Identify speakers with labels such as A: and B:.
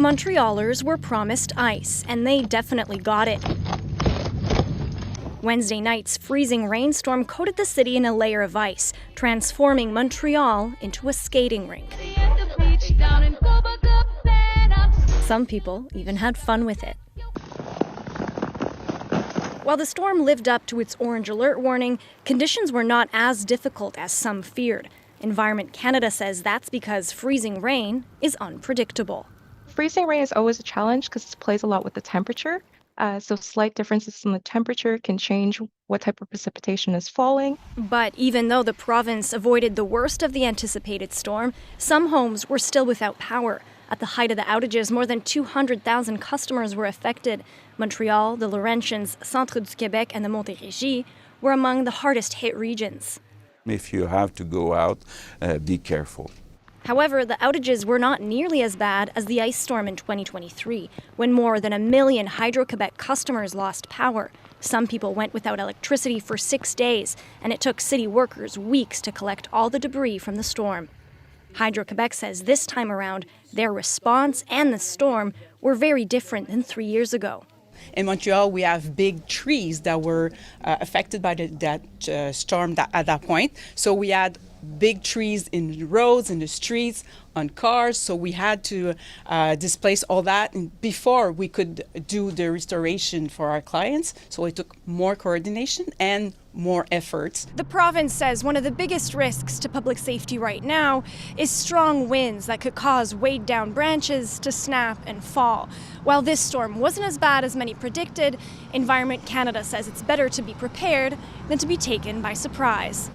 A: Montrealers were promised ice, and they definitely got it. Wednesday night's freezing rainstorm coated the city in a layer of ice, transforming Montreal into a skating rink. Some people even had fun with it. While the storm lived up to its orange alert warning, conditions were not as difficult as some feared. Environment Canada says that's because freezing rain is unpredictable.
B: Freezing rain is always a challenge because it plays a lot with the temperature. So slight differences in the temperature can change what type of precipitation is falling.
A: But even though the province avoided the worst of the anticipated storm, some homes were still without power. At the height of the outages, more than 200,000 customers were affected. Montreal, the Laurentians, Centre-du-Québec, and the Montérégie were among the hardest hit regions.
C: If you have to go out, be careful.
A: However, the outages were not nearly as bad as the ice storm in 2023, when more than 1 million hydro-quebec customers lost power. Some people went without electricity for 6 days, and it took city workers weeks to collect all the debris from the storm. Hydro-Quebec says this time around, their response and the storm were very different than 3 years ago.
D: In Montreal, we have big trees that were affected by that storm at that point. So we had big trees in the roads, in the streets, on cars. So we had to displace all that before we could do the restoration for our clients. So it took more coordination and more efforts.
A: The province says one of the biggest risks to public safety right now is strong winds that could cause weighed-down branches to snap and fall. While this storm wasn't as bad as many predicted, Environment Canada says it's better to be prepared than to be taken by surprise.